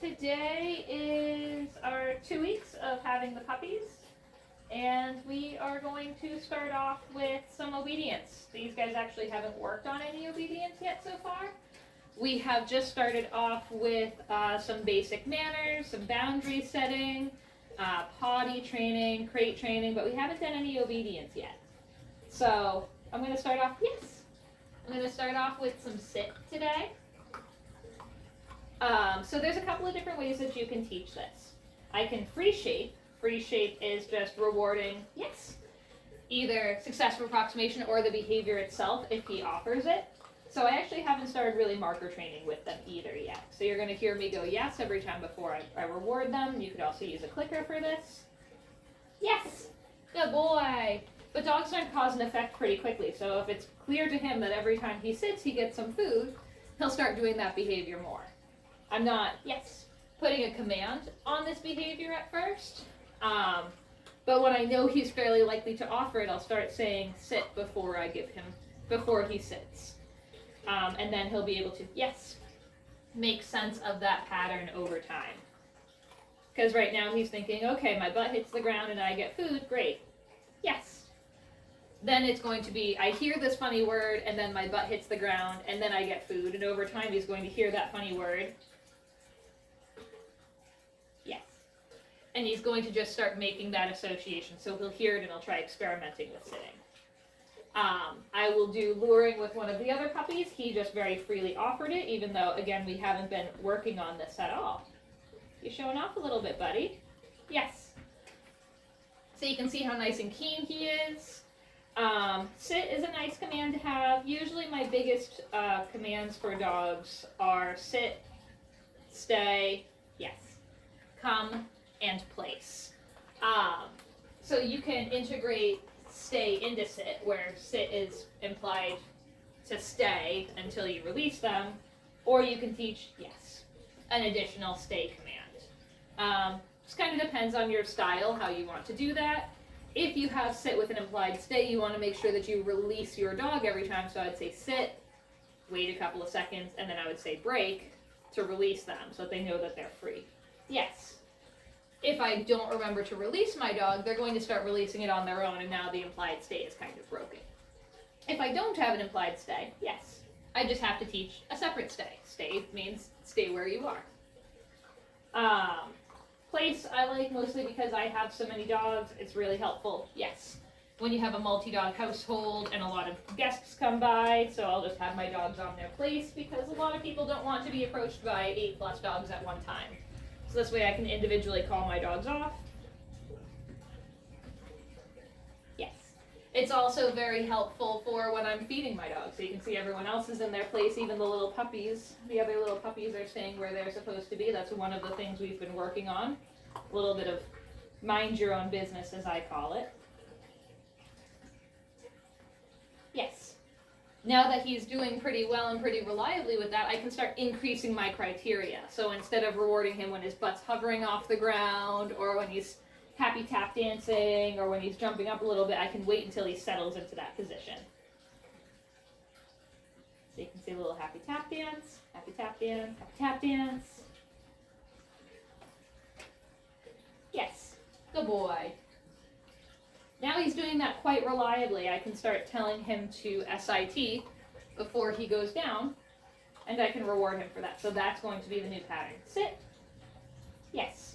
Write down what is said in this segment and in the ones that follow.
Today is our 2 weeks of having the puppies, and we are going to start off with some obedience. These guys actually haven't worked on any obedience yet so far. We have just started off with some basic manners, some boundary setting, potty training, crate training, but we haven't done any obedience yet. So I'm going to start off, I'm going to start off with some sit today. So there's a couple of different ways that you can teach this. I can free shape. Free shape is just rewarding, either successful approximation or the behavior itself if he offers it. So I actually haven't started really marker training with them either yet. So you're going to hear me go yes every time before I reward them. You could also use a clicker for this. Yes, good boy. But dogs learn cause and effect pretty quickly. So if it's clear to him that every time he sits he gets some food, he'll start doing that behavior more. I'm not, putting a command on this behavior at first, but when I know he's fairly likely to offer it, I'll start saying sit before he sits. And then he'll be able to, make sense of that pattern over time. Because right now he's thinking, okay, my butt hits the ground and I get food, great. Yes. Then it's going to be, I hear this funny word and then my butt hits the ground and then I get food, and over time he's going to hear that funny word. And he's going to just start making that association. So he'll hear it and he'll try experimenting with sitting. I will do luring with one of the other puppies. He just very freely offered it, even though, again, we haven't been working on this at all. You showing off a little bit, buddy? Yes. So you can see how nice and keen he is. Sit is a nice command to have. Usually my biggest commands for dogs are sit, stay, come, and place. So you can integrate stay into sit, where sit is implied to stay until you release them, or you can teach, an additional stay command. Just kind of depends on your style, how you want to do that. If you have sit with an implied stay, you want to make sure that you release your dog every time, so I'd say sit, wait a couple of seconds, and then I would say break to release them so that they know that they're free. If I don't remember to release my dog, they're going to start releasing it on their own, and now the implied stay is kind of broken. If I don't have an implied stay, I just have to teach a separate stay. Stay means stay where you are. Place I like mostly because I have so many dogs. It's really helpful, when you have a multi-dog household and a lot of guests come by, so I'll just have my dogs on their place because a lot of people don't want to be approached by 8+ dogs at one time. So this way I can individually call my dogs off. It's also very helpful for when I'm feeding my dogs. So you can see everyone else is in their place, even the little puppies. The other little puppies are staying where they're supposed to be. That's one of the things we've been working on. A little bit of mind your own business, as I call it. Now that he's doing pretty well and pretty reliably with that, I can start increasing my criteria. So instead of rewarding him when his butt's hovering off the ground, or when he's happy tap dancing, or when he's jumping up a little bit, I can wait until he settles into that position. So you can see a little happy tap dance, happy tap dance, happy tap dance. Yes, good boy. Now he's doing that quite reliably. I can start telling him to SIT before he goes down, and I can reward him for that. So that's going to be the new pattern. Sit. Yes.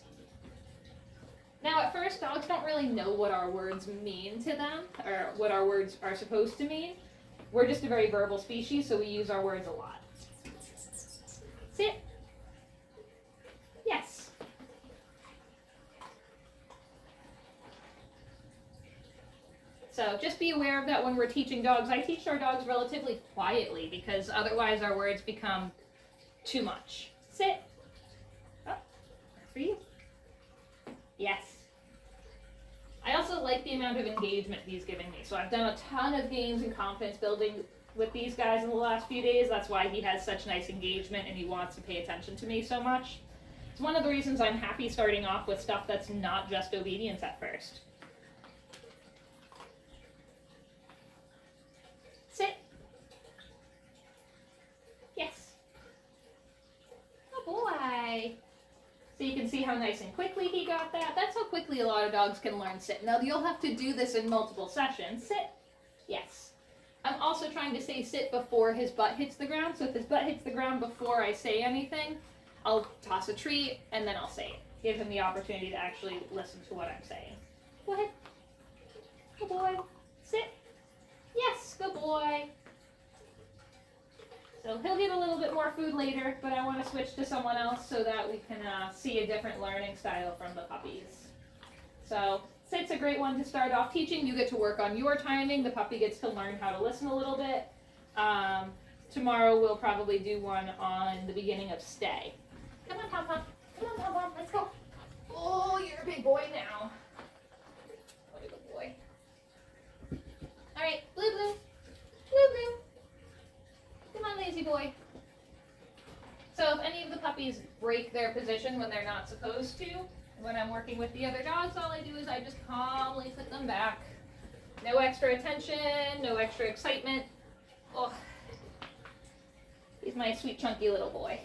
Now at first, dogs don't really know what our words mean to them, or what our words are supposed to mean. We're just a very verbal species, so we use our words a lot. Sit. Yes. So just be aware of that when we're teaching dogs. I teach our dogs relatively quietly because otherwise our words become too much. Sit. Oh, for you. Yes. I also like the amount of engagement he's giving me. So I've done a ton of games and confidence building with these guys in the last few days. That's why he has such nice engagement and he wants to pay attention to me so much. It's one of the reasons I'm happy starting off with stuff that's not just obedience at first. Sit. Yes. Good boy. So you can see how nice and quickly he got that. That's how quickly a lot of dogs can learn sit. Now you'll have to do this in multiple sessions. Sit. Yes. I'm also trying to say sit before his butt hits the ground. So if his butt hits the ground before I say anything, I'll toss a treat and then I'll say it. Give him the opportunity to actually listen to what I'm saying. Go ahead. Good boy. Sit. Yes, good boy. So he'll get a little bit more food later, but I want to switch to someone else so that we can see a different learning style from the puppies. So sit's a great one to start off teaching. You get to work on your timing. The puppy gets to learn how to listen a little bit. Tomorrow we'll probably do one on the beginning of stay. Come on, Pom Pom. Come on, Pom Pom. Let's go. Oh, you're a big boy now. What a good boy. All right, Blue Blue. Blue Blue. Come on, lazy boy. So if any of the puppies break their position when they're not supposed to, when I'm working with the other dogs, all I do is I just calmly put them back. No extra attention, no extra excitement. Oh, he's my sweet, chunky little boy.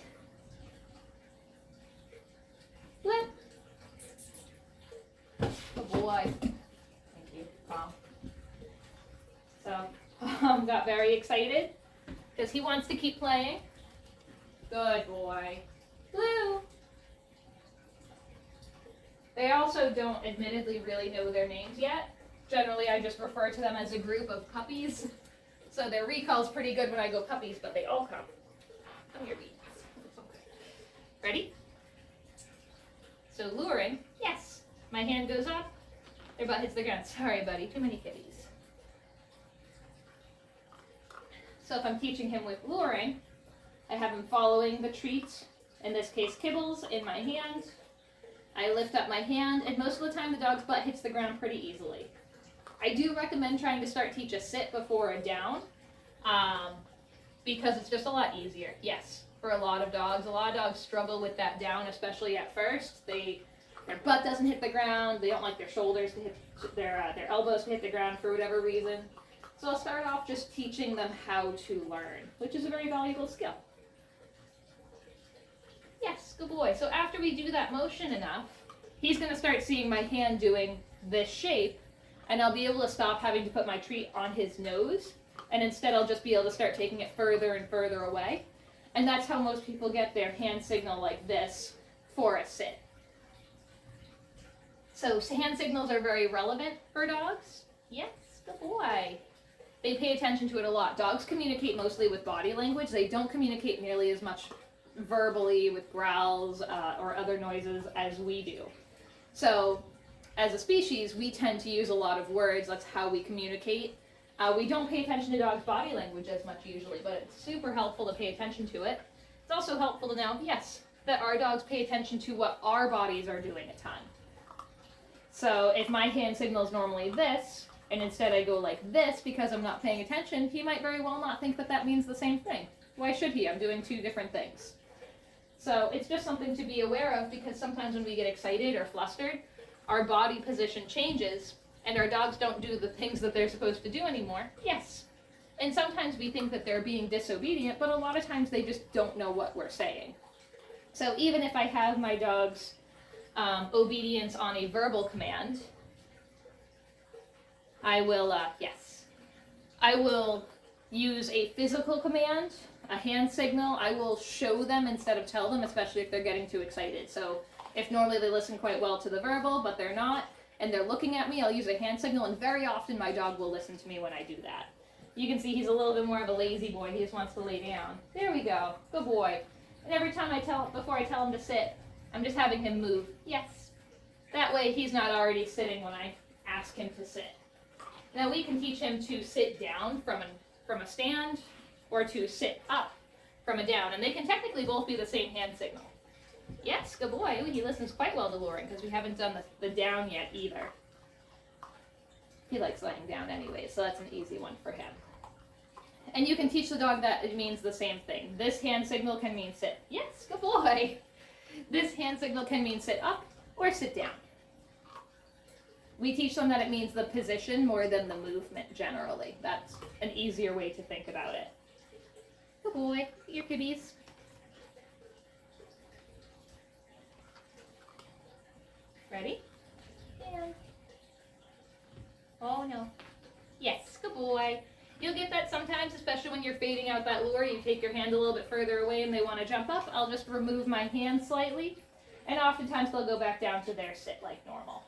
Flip. Good boy. Thank you, Pom. So Pom got very excited because he wants to keep playing. Good boy. Blue. They also don't admittedly really know their names yet. Generally, I just refer to them as a group of puppies. So their recall's pretty good when I go puppies, but they all come. Come here, Beats. Ready? So luring, yes. My hand goes up, their butt hits the ground. Sorry, buddy, too many kitties. So if I'm teaching him with luring, I have him following the treat, in this case kibbles, in my hand. I lift up my hand, and most of the time the dog's butt hits the ground pretty easily. I do recommend trying to teach a sit before a down, because it's just a lot easier. Yes, for a lot of dogs struggle with that down, especially at first. Their butt doesn't hit the ground, they don't like their shoulders to hit, their elbows to hit the ground for whatever reason. So I'll start off just teaching them how to learn, which is a very valuable skill. Yes, good boy. So after we do that motion enough, he's going to start seeing my hand doing this shape, and I'll be able to stop having to put my treat on his nose, and instead I'll just be able to start taking it further and further away. And that's how most people get their hand signal like this for a sit. So hand signals are very relevant for dogs. Yes, good boy. They pay attention to it a lot. Dogs communicate mostly with body language. They don't communicate nearly as much verbally with growls or other noises as we do. So as a species, we tend to use a lot of words. That's how we communicate. We don't pay attention to dogs' body language as much usually, but it's super helpful to pay attention to it. It's also helpful to know, yes, that our dogs pay attention to what our bodies are doing a ton. So if my hand signal is normally this, and instead I go like this because I'm not paying attention, he might very well not think that that means the same thing. Why should he? I'm doing two different things. So it's just something to be aware of, because sometimes when we get excited or flustered, our body position changes and our dogs don't do the things that they're supposed to do anymore. Yes. And sometimes we think that they're being disobedient, but a lot of times they just don't know what we're saying. So even if I have my dog's obedience on a verbal command, I will, I will use a physical command, a hand signal. I will show them instead of tell them, especially if they're getting too excited. So if normally they listen quite well to the verbal, but they're not, and they're looking at me, I'll use a hand signal, and very often my dog will listen to me when I do that. You can see he's a little bit more of a lazy boy. He just wants to lay down. There we go. Good boy. And every time before I tell him to sit, I'm just having him move. Yes. That way he's not already sitting when I ask him to sit. Now we can teach him to sit down from a stand, or to sit up from a down, and they can technically both be the same hand signal. Yes, good boy. Ooh, he listens quite well to luring, because we haven't done the down yet either. He likes laying down anyway, so that's an easy one for him. And you can teach the dog that it means the same thing. This hand signal can mean sit. Yes, good boy. This hand signal can mean sit up or sit down. We teach them that it means the position more than the movement generally. That's an easier way to think about it. Good boy. Your kitties. Ready? And. Oh no. Yes, good boy. You'll get that sometimes, especially when you're fading out that lure. You take your hand a little bit further away and they want to jump up. I'll just remove my hand slightly. And oftentimes they'll go back down to their sit like normal.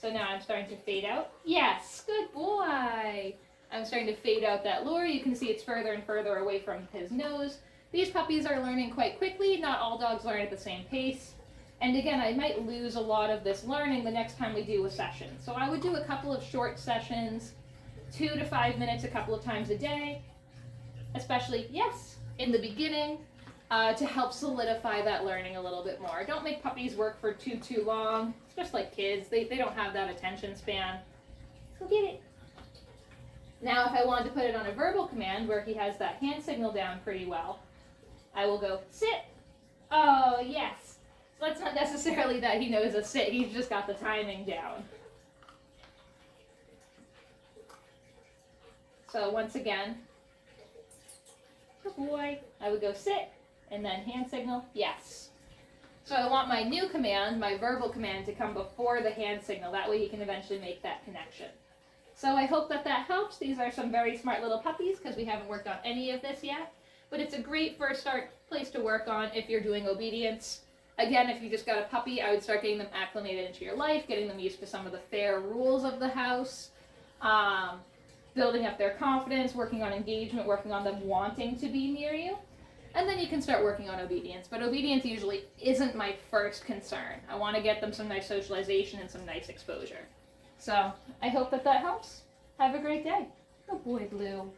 So now I'm starting to fade out. Yes, good boy. I'm starting to fade out that lure. You can see it's further and further away from his nose. These puppies are learning quite quickly. Not all dogs learn at the same pace. And again, I might lose a lot of this learning the next time we do a session. So I would do a couple of short sessions, 2 to 5 minutes a couple of times a day, especially, yes, in the beginning, to help solidify that learning a little bit more. Don't make puppies work for too long. It's just like kids. They don't have that attention span. Go get it. Now, if I wanted to put it on a verbal command where he has that hand signal down pretty well, I will go, sit. Oh, yes. So that's not necessarily that he knows a sit. He's just got the timing down. So once again, good boy. I would go sit and then hand signal, yes. So I want my new command, my verbal command, to come before the hand signal. That way he can eventually make that connection. So I hope that that helps. These are some very smart little puppies because we haven't worked on any of this yet. But it's a great first place to work on if you're doing obedience. Again, if you just got a puppy, I would start getting them acclimated into your life, getting them used to some of the fair rules of the house, building up their confidence, working on engagement, working on them wanting to be near you. And then you can start working on obedience. But obedience usually isn't my first concern. I want to get them some nice socialization and some nice exposure. So I hope that that helps. Have a great day. Good boy, Blue.